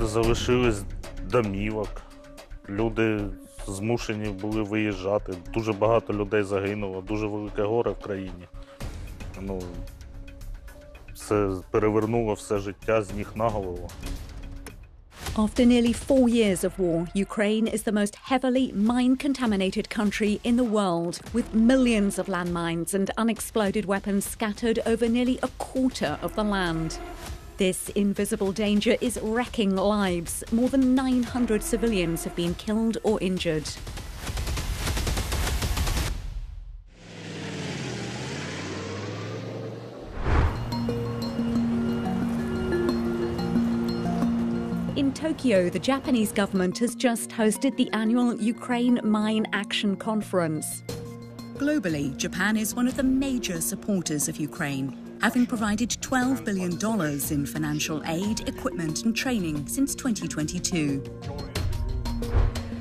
Люди залишились домівок, люди змушені були виїжджати, дуже багато людей загинуло, дуже велике горе в країні. Це перевернуло все життя з ніг на голову. After nearly 4 years of war, Ukraine is the most heavily mine-contaminated country in the world, with millions of landmines and unexploded weapons scattered over nearly a quarter of the land. This invisible danger is wrecking lives. More than 900 civilians have been killed or injured. In Tokyo, the Japanese government has just hosted the annual Ukraine Mine Action Conference. Globally, Japan is one of the major supporters of Ukraine, having provided $12 billion in financial aid, equipment and training since 2022.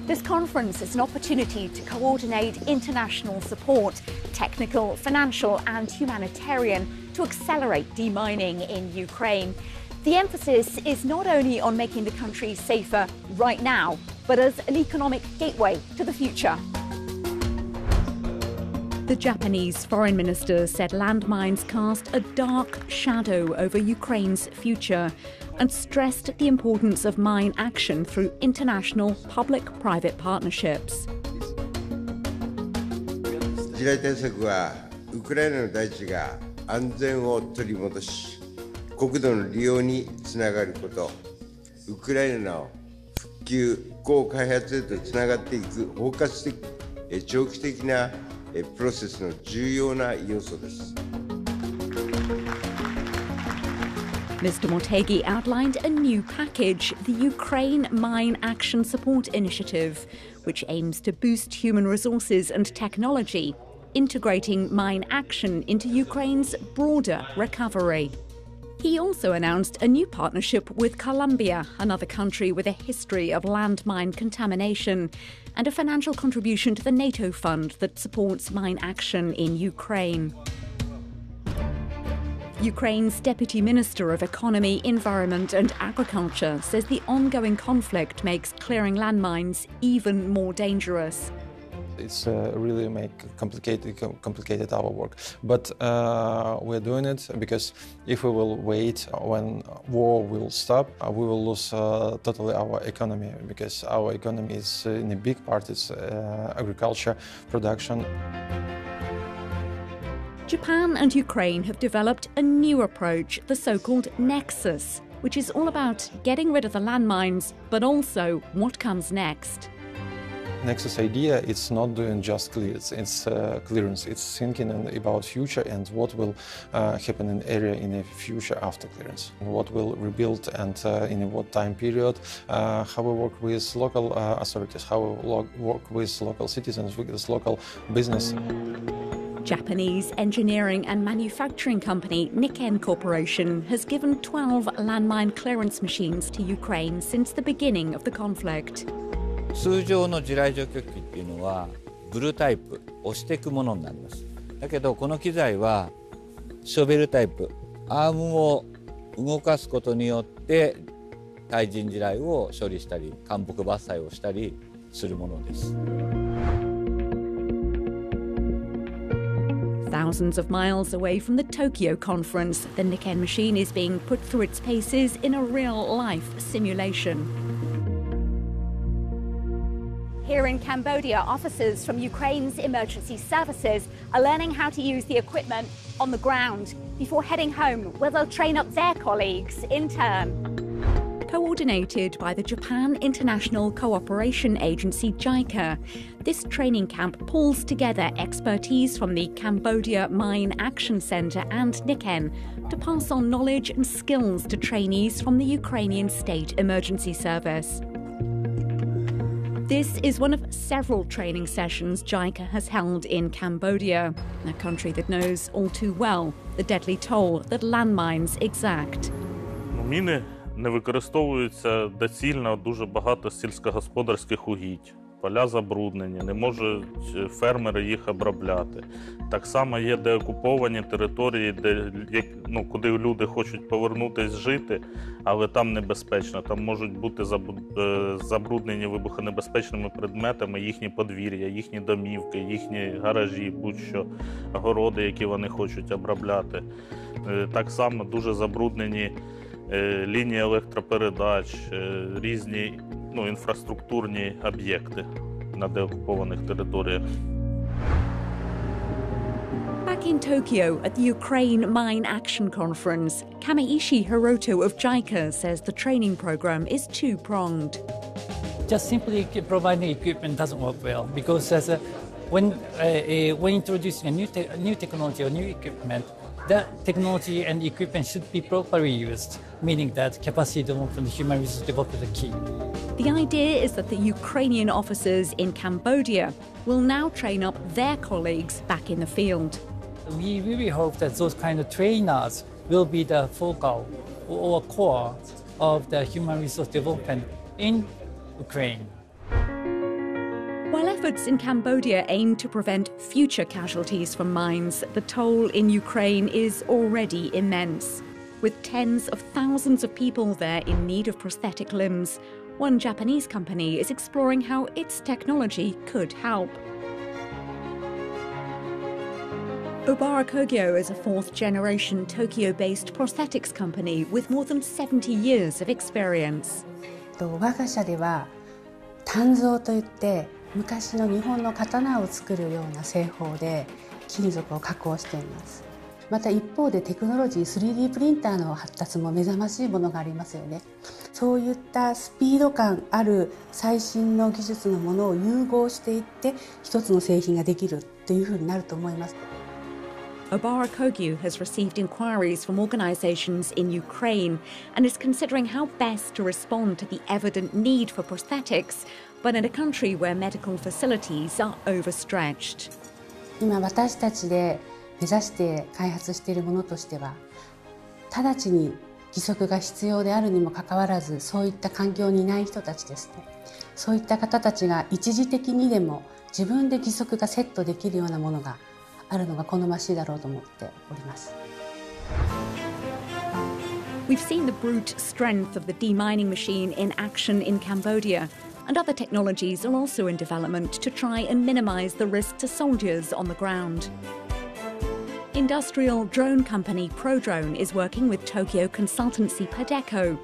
This conference is an opportunity to coordinate international support, technical, financial and humanitarian, to accelerate demining in Ukraine. The emphasis is not only on making the country safer right now, but as an economic gateway to the future. The Japanese foreign minister said landmines cast a dark shadow over Ukraine's future and stressed the importance of mine action through international public-private partnerships. 地雷対策はウクライナの大地が安全を取り戻し、国土の利用につながること、ウクライナの復旧・復興開発へとつながっていく包括的、長期的なプロセスの重要な要素です。Mr. Motegi outlined a new package, the Ukraine Mine Action Support Initiative, which aims to boost human resources and technology, integrating mine action into Ukraine's broader recovery. He also announced a new partnership with Colombia, another country with a history of landmine contamination, and a financial contribution to the NATO fund that supports mine action in Ukraine. Ukraine's Deputy Minister of Economy, Environment and Agriculture says the ongoing conflict makes clearing landmines even more dangerous. It's really complicated our work, but we're doing it because if we will wait when war will stop, we will lose totally our economy, because our economy is in a big part is agriculture production. Japan and Ukraine have developed a new approach, the so-called nexus, which is all about getting rid of the landmines, but also what comes next. Nexus idea, it's not doing just clearance, it's thinking about future and what will happen in area in the future after clearance. What will rebuild and in what time period, how we work with local authorities, how we work with local citizens, with local business. Japanese engineering and manufacturing company Nikken Corporation has given 12 landmine clearance machines to Ukraine since the beginning of the conflict. 通常の地雷除去機っていうのはブルータイプ、押していくものになります。だけどこの機材はショベルタイプ、アームを動かすことによって対人地雷を処理したり、間木伐採をしたりするものです。Thousands of miles away from the Tokyo conference, the Nikken machine is being put through its paces in a real-life simulation. Here in Cambodia, officers from Ukraine's emergency services are learning how to use the equipment on the ground before heading home, where they'll train up their colleagues in turn. Coordinated by the Japan International Cooperation Agency JICA, this training camp pulls together expertise from the Cambodia Mine Action Centre and Nikken to pass on knowledge and skills to trainees from the Ukrainian State Emergency Service. This is one of several training sessions JICA has held in Cambodia, a country that knows all too well the deadly toll that landmines exact. Міни не використовуються доцільно дуже багато сільськогосподарських угідь. поля забруднені, не можуть фермери їх обробляти. Так само є деокуповані території, куди люди хочуть повернутися жити, але там небезпечно. Там можуть бути забруднені вибухонебезпечними предметами їхні подвір'я, їхні домівки, їхні гаражі, будь-що, городи, які вони хочуть обробляти. Так само дуже забруднені лінії електропередач, різні інфраструктурні об'єкти на деокупованих територіях. Back in Tokyo at the Ukraine Mine Action Conference, Kameishi Hiroto of JICA says the training program is two-pronged. Just simply providing equipment doesn't work well, because when introducing a new technology or new equipment, that technology and equipment should be properly used, meaning that capacity development and human resource development are key. The idea is that the Ukrainian officers in Cambodia will now train up their colleagues back in the field. We really hope that those kind of trainers will be the focal or core of the human resource development in Ukraine. While efforts in Cambodia aim to prevent future casualties from mines, the toll in Ukraine is already immense. With tens of thousands of people there in need of prosthetic limbs, one Japanese company is exploring how its technology could help. Hogyan is a fourth-generation Tokyo-based prosthetics company with more than 70 years of experience. 我が社では鍛造といって昔の日本の刀を作るような製法で金属を加工しています。また一方でテクノロジー 3D プリンターの発達も目覚ましいものがありますよね。そういったスピード感ある最新の技術のものを融合していって一つの製品ができるというふうになると思います。Hogyan has received inquiries from organisations in Ukraine and is considering how best to respond to the evident need for prosthetics, but in a country where medical facilities are overstretched. 今私たちで目指して開発しているものとしては、直ちに義足が必要であるにもかかわらず、そういった環境にいない人たちですね。そういった方たちが一時的にでも自分で義足がセットできるようなものがあるのが好ましいだろうと思っております。We've seen the brute strength of the demining machine in action in Cambodia, and other technologies are also in development to try and minimise the risk to soldiers on the ground. Industrial drone company ProDrone is working with Tokyo consultancy Pedeco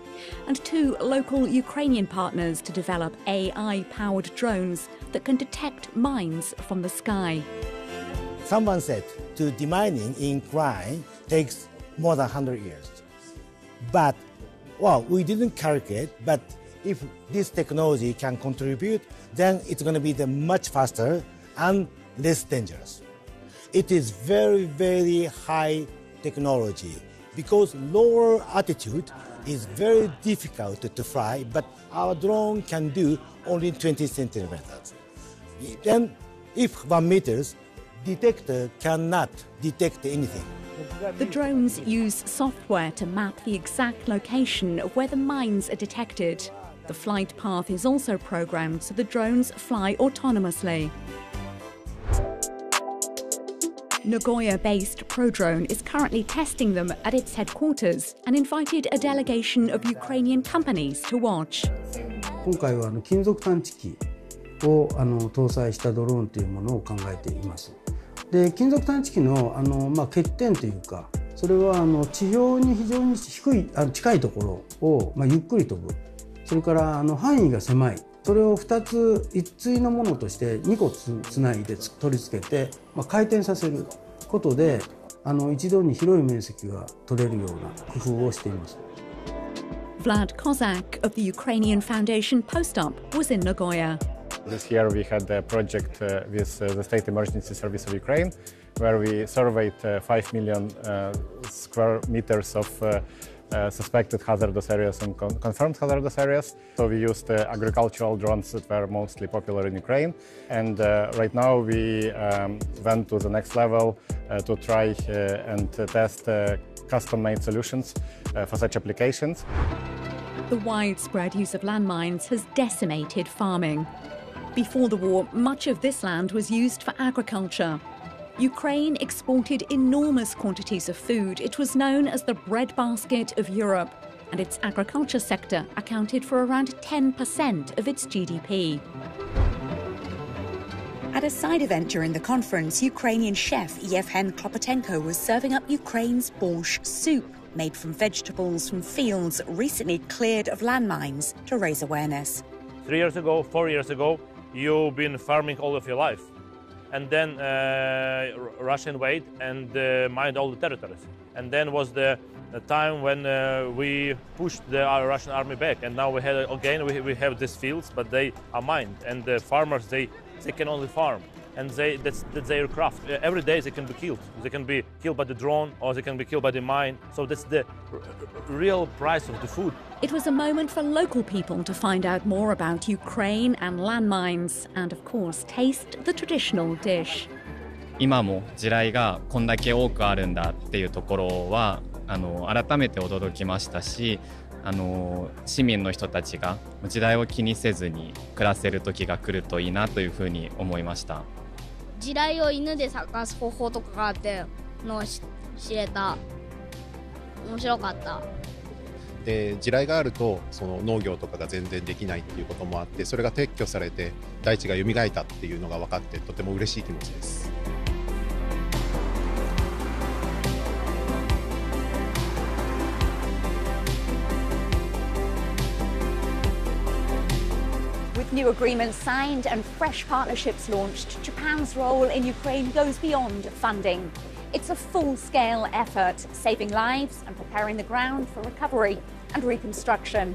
and two local Ukrainian partners to develop AI-powered drones that can detect mines from the sky. Someone said to demining in Ukraine takes more than 100 years. But, we didn't calculate, but if this technology can contribute, then it's going to be much faster and less dangerous. It is very, very high technology because lower altitude is very difficult to fly, but our drone can do only 20 centimeters. Then, if 1 meter, detector cannot detect anything. The drones use software to map the exact location of where the mines are detected. The flight path is also programmed so the drones fly autonomously. Nagoya-based ProDrone is currently testing them at its headquarters and invited a delegation of Ukrainian companies to watch. 今回は金属探知機を搭載したドローンというものを考えています。で、金属探知機の欠点というか、それは地表に非常に近いところをゆっくり飛ぶ。それから範囲が狭い。それを2つ一対のものとして2個つないで取り付けて、回転させることで一度に広い面積が取れるような工夫をしています。Vlad Kozak of the Ukrainian Foundation Post-Up was in Nagoya. This year we had a project with the State Emergency Service of Ukraine, where we surveyed 5 million square meters of suspected hazardous areas and confirmed hazardous areas. So we used agricultural drones that were mostly popular in Ukraine. And right now we went to the next level to try and test custom-made solutions for such applications. The widespread use of landmines has decimated farming. Before the war, much of this land was used for agriculture. Ukraine exported enormous quantities of food. It was known as the breadbasket of Europe, and its agriculture sector accounted for around 10% of its GDP. At a side event during the conference, Ukrainian chef Yevhen Klopotenko was serving up Ukraine's borscht soup, made from vegetables from fields recently cleared of landmines, to raise awareness. 3 years ago, 4 years ago, you've been farming all of your life. And then Russia invaded and mined all the territories. And then was the time when we pushed the Russian army back. And now we have these fields, but they are mined. And the farmers, they can only farm. And that's their craft. Every day they can be killed. They can be killed by the drone or they can be killed by the mine. So that's the real price of the food. It was a moment for local people to find out more about Ukraine and landmines and, of course, taste the traditional dish. 今も地雷がこんだけ多くあるんだっていうところは改めて驚きましたし、市民の人たちが地雷を気にせずに暮らせる時が来るといいなというふうに思いました。地雷を犬で探す方法とかがあってのを知れた。面白かった。で地雷があるとその農業とかが全然できないっていうこともあって、それが撤去されて大地が蘇ったっていうのが分かってとても嬉しい気持ちです。With new agreements signed and fresh partnerships launched, Japan's role in Ukraine goes beyond funding. It's a full-scale effort, saving lives and preparing the ground for recovery and reconstruction.